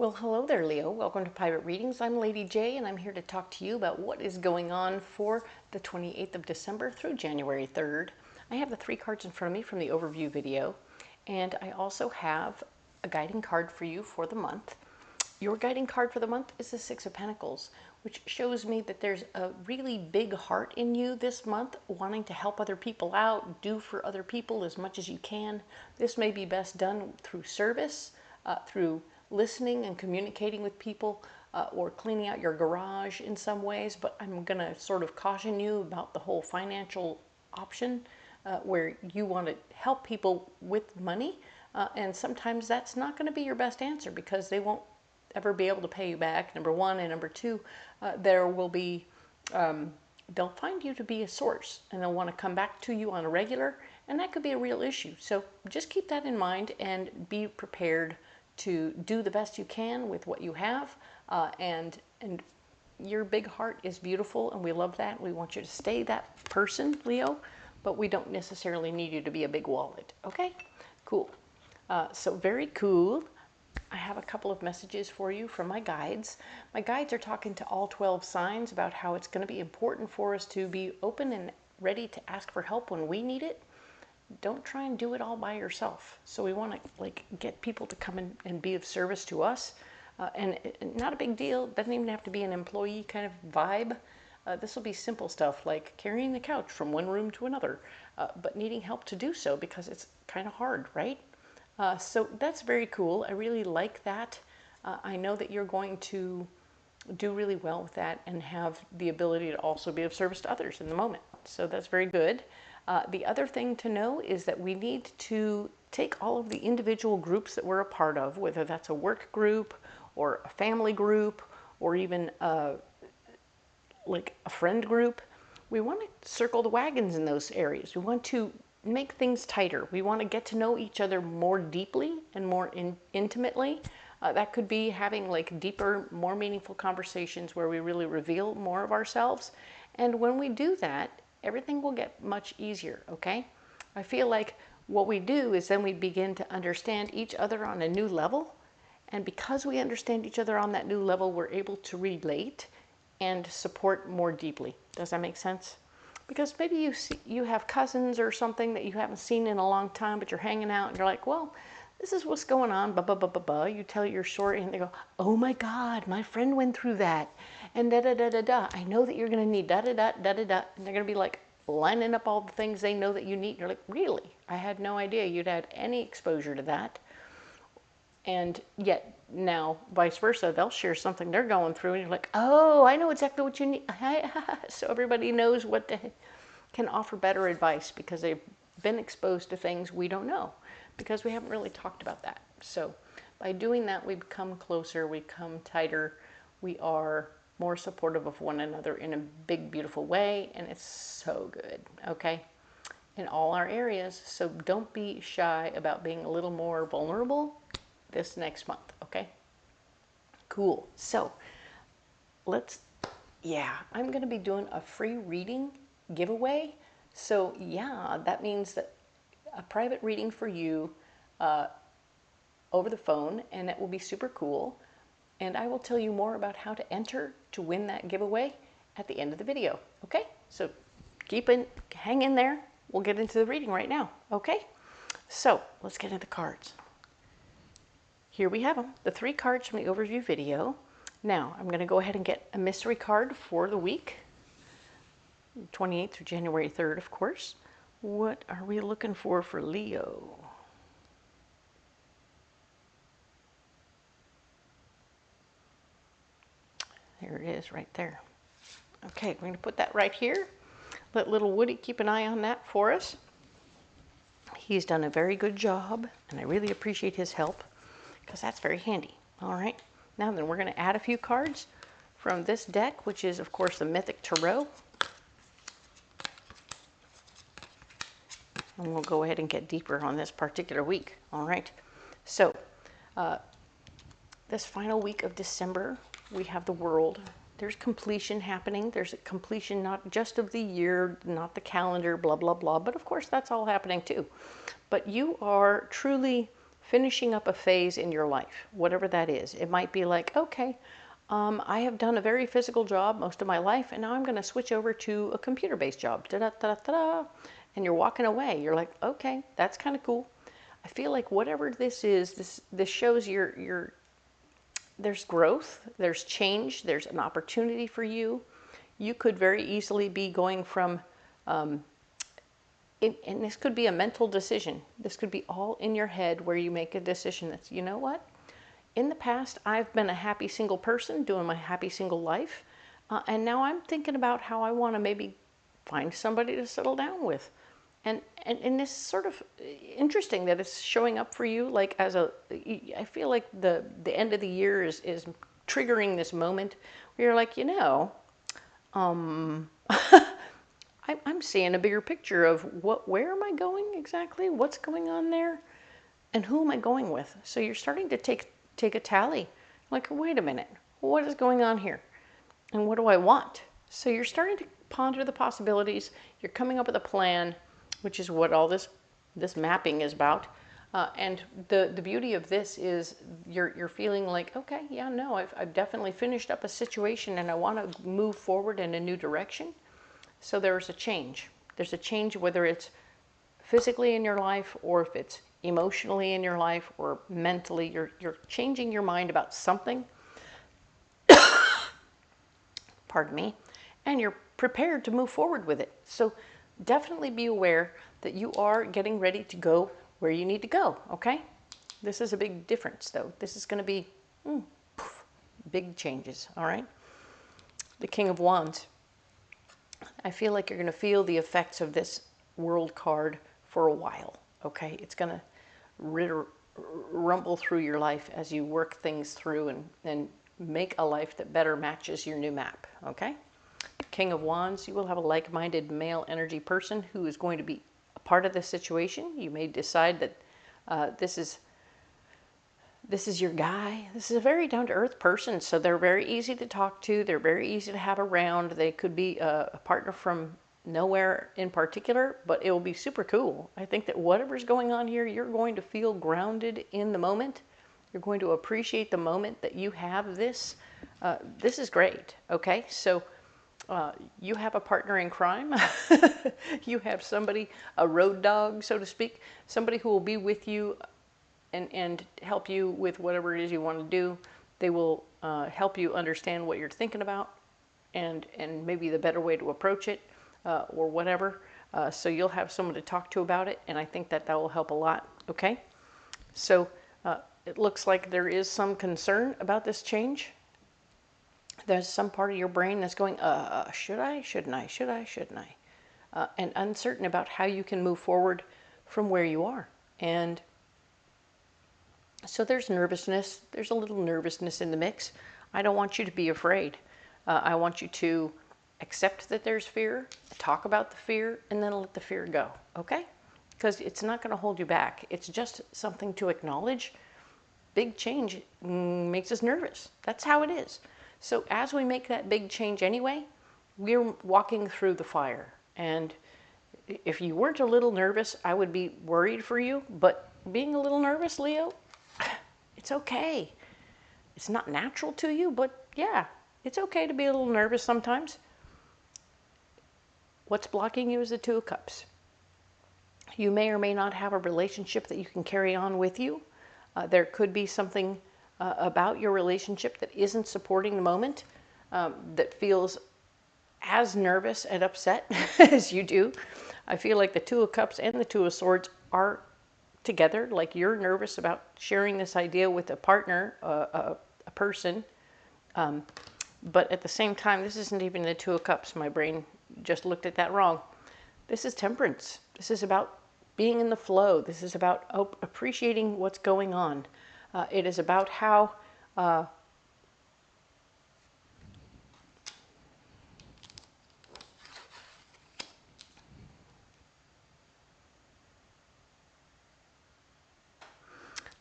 Well, hello there, Leo. Welcome to Private Readings. I'm Lady J, and I'm here to talk to you about what is going on for the 28th of December through January 3rd. I have the 3 cards in front of me from the overview video, and I also have a guiding card for you for the month. Your guiding card for the month is the 6 of Pentacles, which shows me that there's a really big heart in you this month, wanting to help other people out, do for other people as much as you can. This may be best done through service, through listening and communicating with people, or cleaning out your garage in some ways, but I'm going to sort of caution you about the whole financial option where you want to help people with money, and sometimes that's not going to be your best answer because they won't ever be able to pay you back, number one, and number two, there will be, they'll find you to be a source and they'll want to come back to you on a regular, and that could be a real issue. So just keep that in mind and be prepared to do the best you can with what you have, and your big heart is beautiful and we love that. We want you to stay that person, Leo, but we don't necessarily need you to be a big wallet. Okay, cool. So very cool. I have a couple of messages for you from my guides. My guides are talking to all 12 signs about how it's going to be important for us to be open and ready to ask for help when we need it. Don't try and do it all by yourself. So we want to get people to come in and be of service to us, and not a big deal. Doesn't even have to be an employee kind of vibe. This will be simple stuff like carrying the couch from one room to another, but needing help to do so because it's kind of hard, right? So that's very cool. I really like that. I know that you're going to do really well with that and have the ability to also be of service to others in the moment. So that's very good. The other thing to know is that we need to take all of the individual groups that we're a part of, whether that's a work group or a family group or even like a friend group. We want to circle the wagons in those areas. We want to make things tighter. We want to get to know each other more deeply and more intimately. That could be having like deeper, more meaningful conversations where we really reveal more of ourselves. And when we do that, everything will get much easier, okay? I feel like what we do is then we begin to understand each other on a new level. And because we understand each other on that new level, we're able to relate and support more deeply. Does that make sense? Because maybe you have cousins or something that you haven't seen in a long time, but you're hanging out and you're like, well, this is what's going on, blah, blah, blah, blah, blah. You tell your story and they go, oh my God, my friend went through that. And da, da, da, da, da. I know that you're going to need da, da, da, da, da, da. And they're going to be like lining up all the things they know that you need. And you're like, really? I had no idea you'd had any exposure to that. And yet now, vice versa, they'll share something they're going through and you're like, oh, I know exactly what you need. So everybody knows what can offer better advice because they've been exposed to things we don't know because we haven't really talked about that. So by doing that, we become closer, we become tighter, we are more supportive of one another in a big, beautiful way, and it's so good, okay? In all our areas, so don't be shy about being a little more vulnerable this next month, okay? Cool. So I'm going to be doing a free reading giveaway. So yeah, that means that a private reading for you over the phone, and it will be super cool. And I will tell you more about how to enter to win that giveaway at the end of the video. Okay? So hang in there. We'll get into the reading right now. Okay? So let's get into the cards. Here we have them, the 3 cards from the overview video. Now, I'm going to go ahead and get a mystery card for the week, 28th through January 3rd, of course. What are we looking for Leo? There it is, right there. Okay, we're going to put that right here. Let little Woody keep an eye on that for us. He's done a very good job, and I really appreciate his help, because that's very handy. All right, now then we're going to add a few cards from this deck, which is of course the Mythic Tarot. And we'll go ahead and get deeper on this particular week. All right, so this final week of December, we have the world. There's completion happening. There's a completion not just of the year, not the calendar, blah, blah, blah, but of course that's all happening too. But you are truly finishing up a phase in your life, whatever that is. It might be like, okay, I have done a very physical job most of my life, and now I'm going to switch over to a computer-based job. Da-da-da-da-da. And you're walking away. You're like, okay, that's kind of cool. I feel like whatever this is, this shows there's growth, there's change, there's an opportunity for you. You could very easily be going from, and this could be a mental decision. This could be all in your head where you make a decision that's, you know what? In the past, I've been a happy single person doing my happy single life. And now I'm thinking about how I want to maybe find somebody to settle down with. And it's sort of interesting that it's showing up for you like as I feel like the end of the year is triggering this moment where you're like, you know, I'm seeing a bigger picture of where am I going exactly? What's going on there? And who am I going with? So you're starting to take a tally. Like, wait a minute, what is going on here? And what do I want? So you're starting to ponder the possibilities. You're coming up with a plan, which is what all this mapping is about. And the beauty of this is you're feeling like, okay, yeah, no, I've definitely finished up a situation and I want to move forward in a new direction. So there's a change. There's a change whether it's physically in your life or if it's emotionally in your life or mentally. You're changing your mind about something. Pardon me. And you're prepared to move forward with it. So definitely be aware that you are getting ready to go where you need to go, okay? This is a big difference, though. This is going to be big changes, all right? The King of Wands. I feel like you're going to feel the effects of this World card for a while, okay? It's going to rumble through your life as you work things through and make a life that better matches your new map, okay? King of Wands, you will have a like-minded male energy person who is going to be a part of this situation. You may decide that this is your guy. This is a very down-to-earth person, so they're very easy to talk to. They're very easy to have around. They could be a partner from nowhere in particular, but it will be super cool. I think that whatever's going on here, you're going to feel grounded in the moment. You're going to appreciate the moment that you have this. This is great, okay? So you have a partner in crime. You have somebody, a road dog, so to speak, somebody who will be with you and help you with whatever it is you want to do. They will help you understand what you're thinking about and maybe the better way to approach it or whatever. So you'll have someone to talk to about it, and I think that will help a lot, okay? So it looks like there is some concern about this change. There's some part of your brain that's going, should I, shouldn't I, should I, shouldn't I? And uncertain about how you can move forward from where you are. And so there's nervousness. There's a little nervousness in the mix. I don't want you to be afraid. I want you to accept that there's fear, talk about the fear, and then let the fear go, okay? Because it's not going to hold you back. It's just something to acknowledge. Big change makes us nervous. That's how it is. So as we make that big change anyway, we're walking through the fire. And if you weren't a little nervous, I would be worried for you. But being a little nervous, Leo, it's okay. It's not natural to you, but yeah, it's okay to be a little nervous sometimes. What's blocking you is the Two of Cups. You may or may not have a relationship that you can carry on with you. There could be something about your relationship that isn't supporting the moment, that feels as nervous and upset as you do. I feel like the Two of Cups and the Two of Swords are together, like you're nervous about sharing this idea with a partner, a person, but at the same time, this isn't even the Two of Cups. My brain just looked at that wrong. This is Temperance. This is about being in the flow. This is about appreciating what's going on. It is about how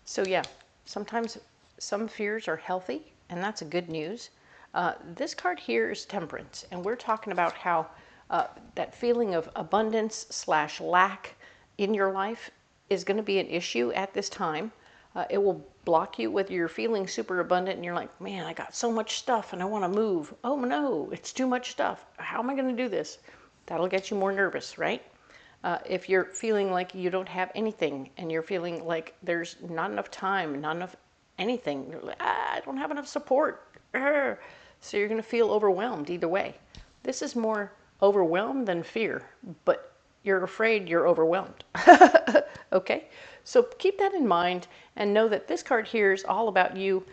so yeah, sometimes some fears are healthy, and that's a good news. This card here is Temperance, and we're talking about how that feeling of abundance / lack in your life is going to be an issue at this time. It will block you whether you're feeling super abundant and you're like, man, I got so much stuff and I want to move. Oh no, it's too much stuff. How am I going to do this? That'll get you more nervous, right? If you're feeling like you don't have anything and you're feeling like there's not enough time, not enough anything, you're like, I don't have enough support. So you're going to feel overwhelmed either way. This is more overwhelmed than fear, but you're afraid you're overwhelmed. Okay? So keep that in mind and know that this card here is all about you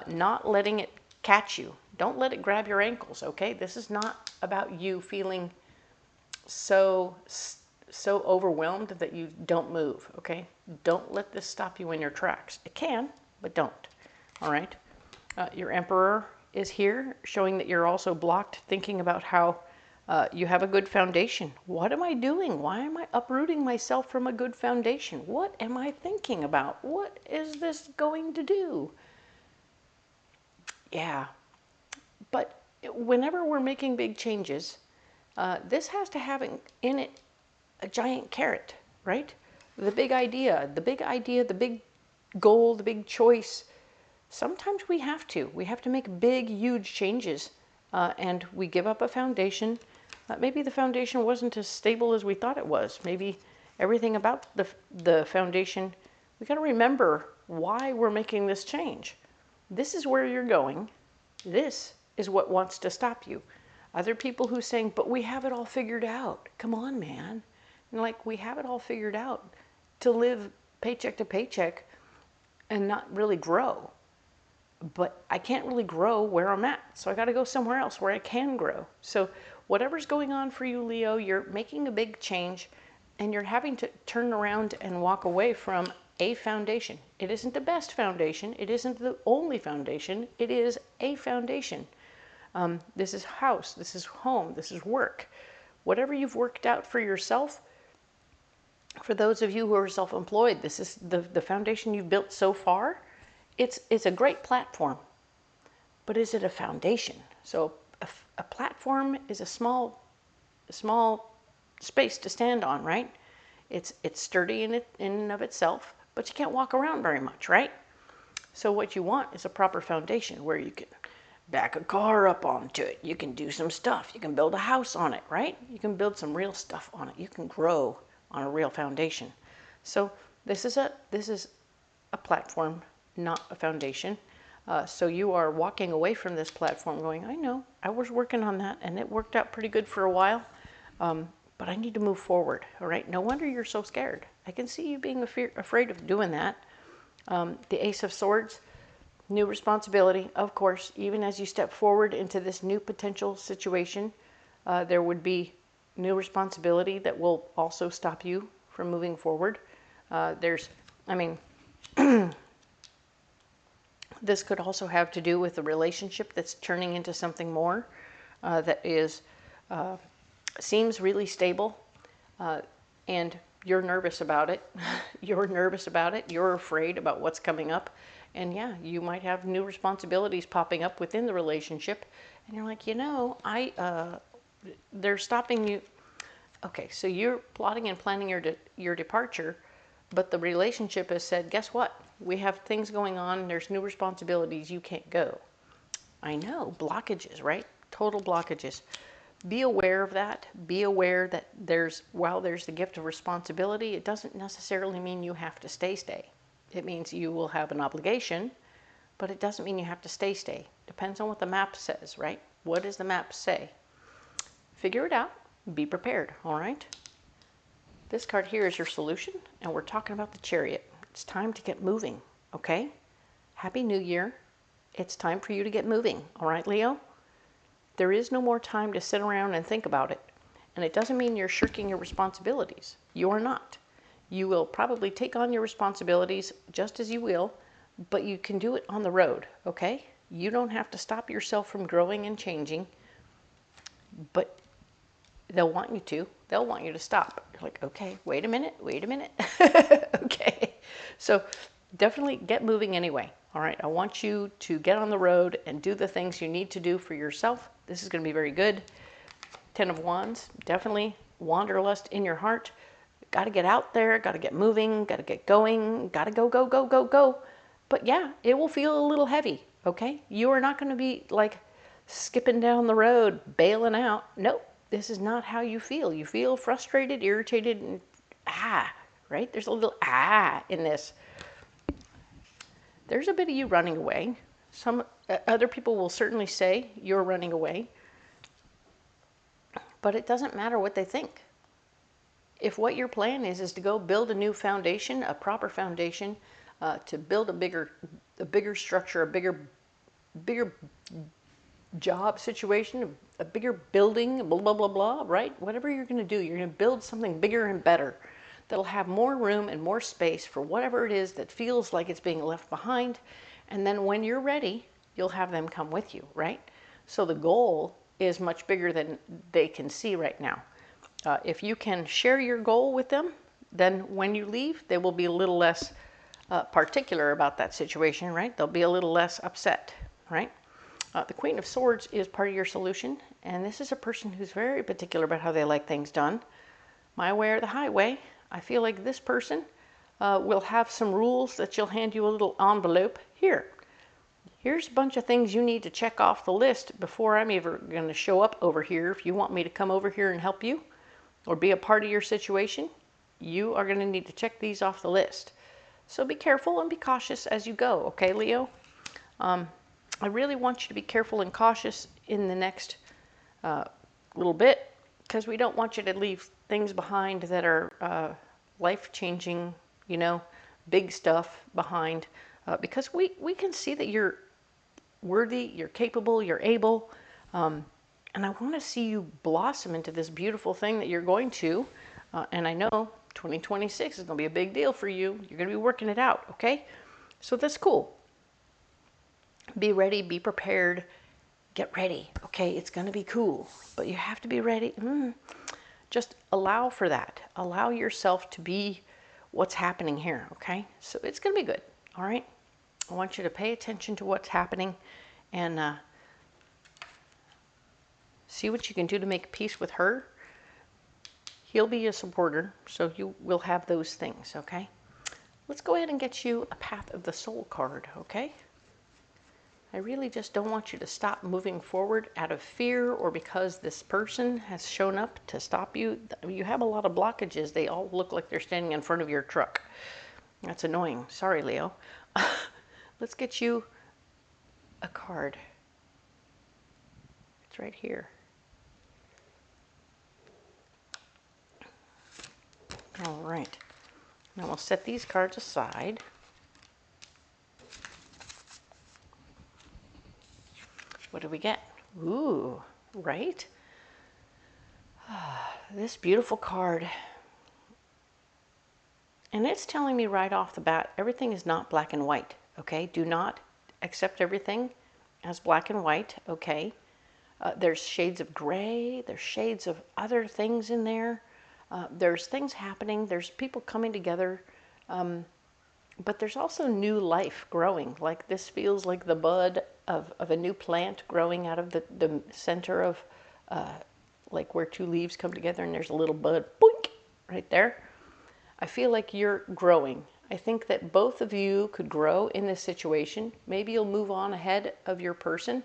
not letting it catch you. Don't let it grab your ankles, okay? This is not about you feeling so overwhelmed that you don't move, okay? Don't let this stop you in your tracks. It can, but don't, all right? Your Emperor is here, showing that you're also blocked, thinking about how you have a good foundation. What am I doing? Why am I uprooting myself from a good foundation? What am I thinking about? What is this going to do? Yeah, but whenever we're making big changes, this has to have in it a giant carrot, right? The big idea, the big goal, the big choice. Sometimes we have to make big, huge changes, and we give up a foundation. Maybe the foundation wasn't as stable as we thought it was. Maybe everything about the foundation, we got to remember why we're making this change. This is where you're going. This is what wants to stop you. Other people who saying, but we have it all figured out. Come on, man. And like, we have it all figured out to live paycheck to paycheck and not really grow. But I can't really grow where I'm at. So I got to go somewhere else where I can grow. So whatever's going on for you, Leo, you're making a big change and you're having to turn around and walk away from a foundation. It isn't the best foundation. It isn't the only foundation. It is a foundation. This is house. This is home. This is work. Whatever you've worked out for yourself, for those of you who are self-employed, this is the foundation you've built so far. It's a great platform, but is it a foundation? So a platform is a small space to stand on, right? It's sturdy in and of itself, but you can't walk around very much, right? So what you want is a proper foundation where you can back a car up onto it. You can do some stuff. You can build a house on it, right? You can build some real stuff on it. You can grow on a real foundation. So this is a platform, not a foundation. So you are walking away from this platform going, I know, I was working on that and it worked out pretty good for a while, but I need to move forward, all right? No wonder you're so scared. I can see you being afraid of doing that. The Ace of Swords, new responsibility, of course. Even as you step forward into this new potential situation, there would be new responsibility that will also stop you from moving forward. This could also have to do with a relationship that's turning into something more that is seems really stable, and you're nervous about it. You're nervous about it. You're afraid about what's coming up. And yeah, you might have new responsibilities popping up within the relationship. And you're like, you know, they're stopping you. Okay, so you're plotting and planning your departure, but the relationship has said, guess what? We have things going on. There's new responsibilities. You can't go. I know, blockages, right? Total blockages. Be aware of that. Be aware that while there's the gift of responsibility, it doesn't necessarily mean you have to stay. It means you will have an obligation, but it doesn't mean you have to stay. Depends on what the map says, right? What does the map say? Figure it out. Be prepared, all right? This card here is your solution, and we're talking about the Chariot. It's time to get moving, okay? Happy New Year. It's time for you to get moving, all right, Leo? There is no more time to sit around and think about it. And it doesn't mean you're shirking your responsibilities. You are not. You will probably take on your responsibilities just as you will, but you can do it on the road, okay? You don't have to stop yourself from growing and changing, but they'll want you to. They'll want you to stop. You're like, okay, wait a minute. Okay. So definitely get moving anyway. All right. I want you to get on the road and do the things you need to do for yourself. This is going to be very good. 10 of Wands, definitely wanderlust in your heart. got to get out there, got to get moving, got to get going, got to go, go, go, go, go. But yeah, it will feel a little heavy, okay? You are not going to be like skipping down the road, bailing out. Nope, this is not how you feel. You feel frustrated, irritated, and right? There's a little in this. There's a bit of you running away. Some other people will certainly say you're running away, but it doesn't matter what they think. If what your plan is to go build a new foundation, a proper foundation, to build a bigger structure, a bigger job situation, a bigger building, blah, blah, blah, blah, right? Whatever you're going to do, you're going to build something bigger and better that'll have more room and more space for whatever it is that feels like it's being left behind. And then when you're ready, you'll have them come with you, right? So the goal is much bigger than they can see right now. If you can share your goal with them, then when you leave, they will be a little less particular about that situation, right? They'll be a little less upset, right? The Queen of Swords is part of your solution, and this is a person who's very particular about how they like things done. My way or the highway. I feel like this person will have some rules that she'll hand you a little envelope. Here's a bunch of things you need to check off the list before I'm ever going to show up over here. If you want me to come over here and help you or be a part of your situation, you are going to need to check these off the list. So be careful and be cautious as you go, okay, Leo? I really want you to be careful and cautious in the next little bit, because we don't want you to leave things behind that are life-changing, you know, big stuff behind, because we can see that you're worthy, you're capable, you're able, and I want to see you blossom into this beautiful thing that you're going to, and I know 2026 is going to be a big deal for you. You're going to be working it out, okay? So that's cool. Be ready, be prepared, get ready, okay? It's going to be cool, but you have to be ready. Just allow for that. Allow yourself to be what's happening here, okay? So it's going to be good, all right? I want you to pay attention to what's happening and see what you can do to make peace with her. He'll be a supporter, so you will have those things, okay? Let's go ahead and get you a Path of the Soul card, okay? I really just don't want you to stop moving forward out of fear or because this person has shown up to stop you. You have a lot of blockages. They all look like they're standing in front of your truck. That's annoying. Sorry, Leo. Let's get you a card. It's right here. All right. Now we'll set these cards aside. What do we get? Ooh, right? This beautiful card. And it's telling me right off the bat, everything is not black and white, okay? Do not accept everything as black and white, okay? There's shades of gray. There's shades of other things in there. There's things happening. There's people coming together. But there's also new life growing. Like this feels like the bud of a new plant growing out of the center of like where two leaves come together and there's a little bud, boink, right there. I feel like you're growing. I think that both of you could grow in this situation. Maybe you'll move on ahead of your person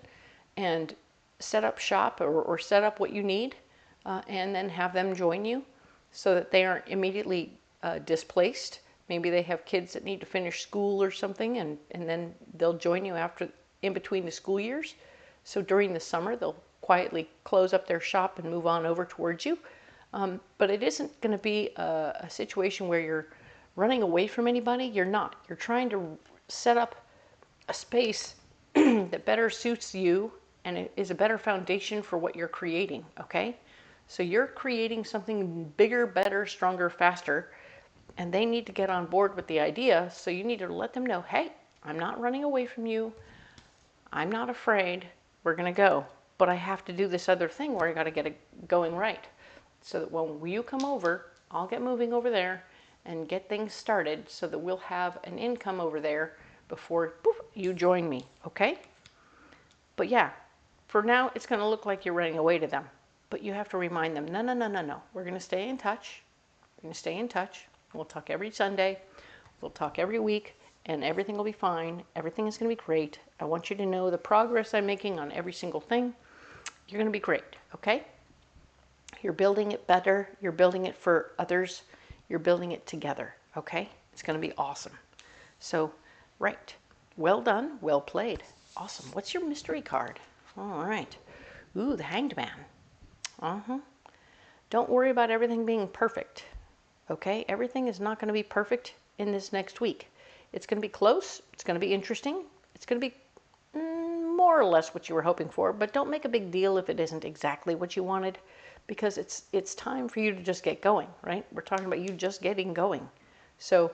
and set up shop or set up what you need and then have them join you so that they aren't immediately displaced. Maybe they have kids that need to finish school or something, and then they'll join you after, in between the school years. So during the summer, they'll quietly close up their shop and move on over towards you. But it isn't going to be a situation where you're running away from anybody. You're not. You're trying to set up a space that better suits you and it is a better foundation for what you're creating, okay? So you're creating something bigger, better, stronger, faster, and they need to get on board with the idea. So you need to let them know, hey, I'm not running away from you. I'm not afraid. We're going to go. But I have to do this other thing where I got to get it going right. So that when you come over, I'll get moving over there and get things started so that we'll have an income over there before poof, you join me, okay? But yeah, for now, it's going to look like you're running away to them. But you have to remind them, no, no, no, no, no. We're going to stay in touch. We're going to stay in touch. We'll talk every Sunday. We'll talk every week, and everything will be fine. Everything is going to be great. I want you to know the progress I'm making on every single thing. You're going to be great, okay? You're building it better. You're building it for others. You're building it together, okay? It's going to be awesome. So, right. Well done. Well played. Awesome. What's your mystery card? All right. Ooh, the Hanged Man. Don't worry about everything being perfect, okay? Everything is not going to be perfect in this next week. It's going to be close. It's going to be interesting. It's going to be more or less what you were hoping for, but don't make a big deal if it isn't exactly what you wanted, because it's time for you to just get going, right? We're talking about you just getting going. So,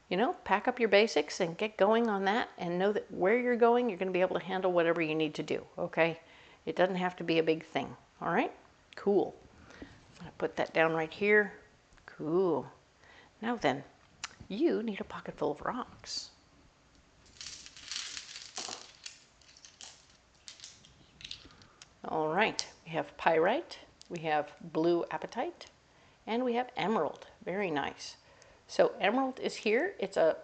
you know, pack up your basics and get going on that, and know that where you're going, you're going to be able to handle whatever you need to do, okay? It doesn't have to be a big thing, all right? Cool. I'm going to put that down right here. Cool. Now then, you need a pocket full of rocks. All right, we have pyrite, we have blue apatite, and we have emerald. Very nice. So emerald is here. It's a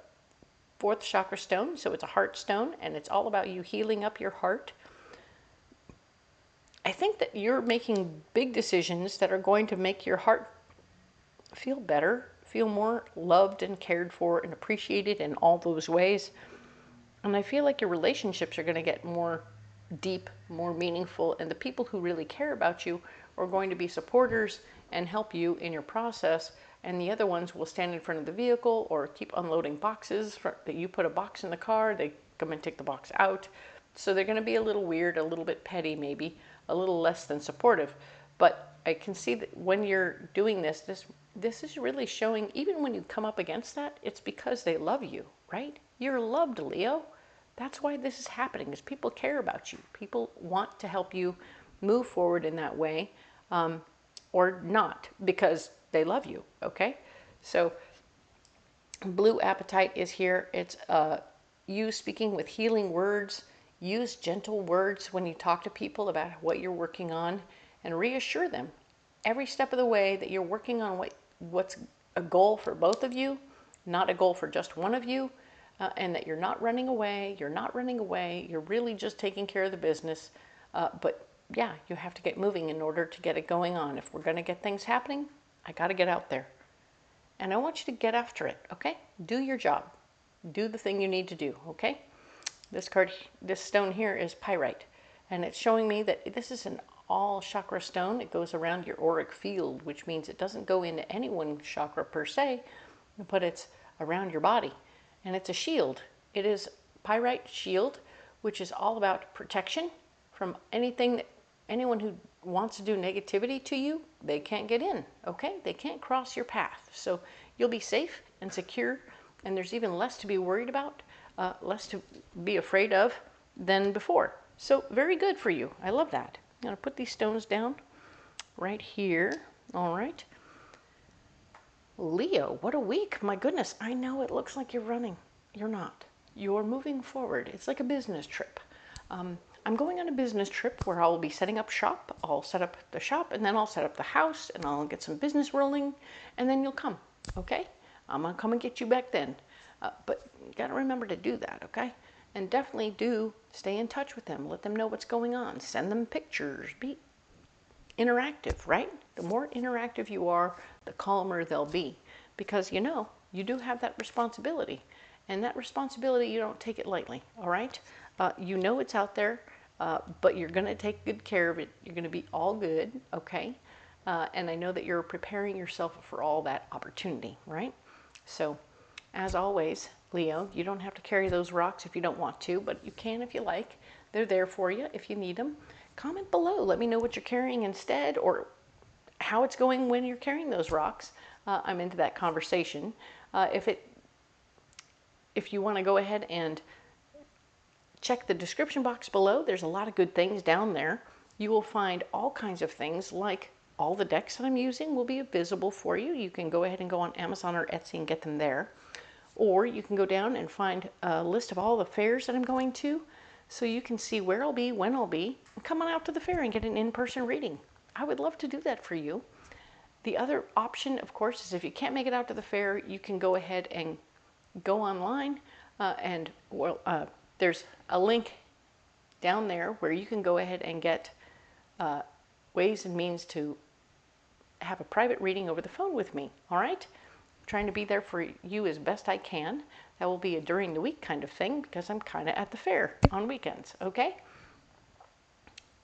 4th chakra stone, so it's a heart stone, and it's all about you healing up your heart. I think that you're making big decisions that are going to make your heart feel better, feel more loved and cared for and appreciated in all those ways. And I feel like your relationships are going to get more deep, more meaningful, and the people who really care about you are going to be supporters and help you in your process, and the other ones will stand in front of the vehicle or keep unloading boxes that you put a box in the car, they come and take the box out. So they're going to be a little weird, a little bit petty maybe, a little less than supportive. But I can see that when you're doing this is really showing, even when you come up against that, it's because they love you, right? You're loved, Leo. That's why this is happening, is people care about you. People want to help you move forward in that way, or not, because they love you, okay? So blue apatite is here. It's you speaking with healing words. Use gentle words when you talk to people about what you're working on, and reassure them every step of the way that you're working on what's a goal for both of you, not a goal for just one of you, and that you're not running away. You're not running away. You're really just taking care of the business. But yeah, you have to get moving in order to get it going on. If we're going to get things happening, I got to get out there. And I want you to get after it, okay? Do your job. Do the thing you need to do, okay? This stone here is pyrite, and it's showing me that this is an all chakra stone. It goes around your auric field, which means it doesn't go into any one chakra per se, but it's around your body. And it's a shield. It is pyrite shield, which is all about protection from anything that anyone who wants to do negativity to you, they can't get in, okay? They can't cross your path. So you'll be safe and secure, and there's even less to be worried about, less to be afraid of than before. So very good for you. I love that. I'm going to put these stones down right here. All right. Leo, what a week. My goodness, I know it looks like you're running. You're not. You're moving forward. It's like a business trip. I'm going on a business trip where I'll be setting up shop. I'll set up the shop, and then I'll set up the house, and I'll get some business rolling, and then you'll come, okay? I'm going to come and get you back then. But you got to remember to do that, okay? And definitely do stay in touch with them. Let them know what's going on. Send them pictures. Be interactive, right? The more interactive you are, the calmer they'll be, because you know you do have that responsibility, and that responsibility, you don't take it lightly. All right, you know it's out there, but you're going to take good care of it. You're going to be all good, okay? And I know that you're preparing yourself for all that opportunity, right? So as always, Leo, you don't have to carry those rocks if you don't want to, but you can if you like. They're there for you if you need them. Comment below. Let me know what you're carrying instead, or how it's going when you're carrying those rocks. I'm into that conversation. If you want to go ahead and check the description box below, there's a lot of good things down there. You will find all kinds of things, like all the decks that I'm using will be visible for you. You can go ahead and go on Amazon or Etsy and get them there. Or you can go down and find a list of all the fairs that I'm going to, so you can see where I'll be, when I'll be, and come on out to the fair and get an in-person reading. I would love to do that for you. The other option, of course, is if you can't make it out to the fair, you can go ahead and go online there's a link down there where you can go ahead and get ways and means to have a private reading over the phone with me, all right? I'm trying to be there for you as best I can. That will be a during the week kind of thing because I'm kind of at the fair on weekends, okay?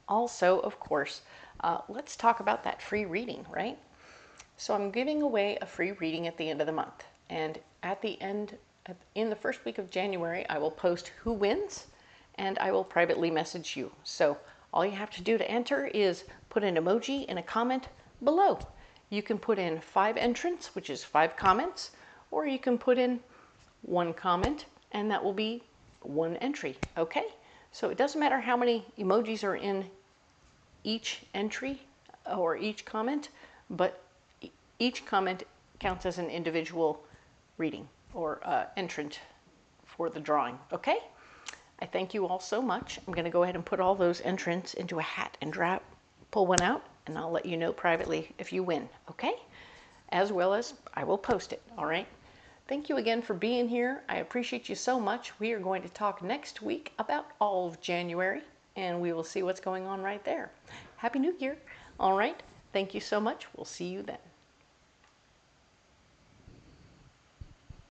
Also, of course, let's talk about that free reading, right? So I'm giving away a free reading at the end of the month. And at the end, in the first week of January, I will post who wins and I will privately message you. So all you have to do to enter is put an emoji in a comment below. You can put in 5 entrants, which is 5 comments, or you can put in 1 comment and that will be 1 entry, okay? So it doesn't matter how many emojis are in each entry or each comment, but each comment counts as an individual reading or entrant for the drawing, okay? I thank you all so much. I'm going to go ahead and put all those entrants into a hat and pull one out, and I'll let you know privately if you win, okay? As well as I will post it, all right? Thank you again for being here. I appreciate you so much. We are going to talk next week about all of January, and we will see what's going on right there. Happy New Year. All right. Thank you so much. We'll see you then.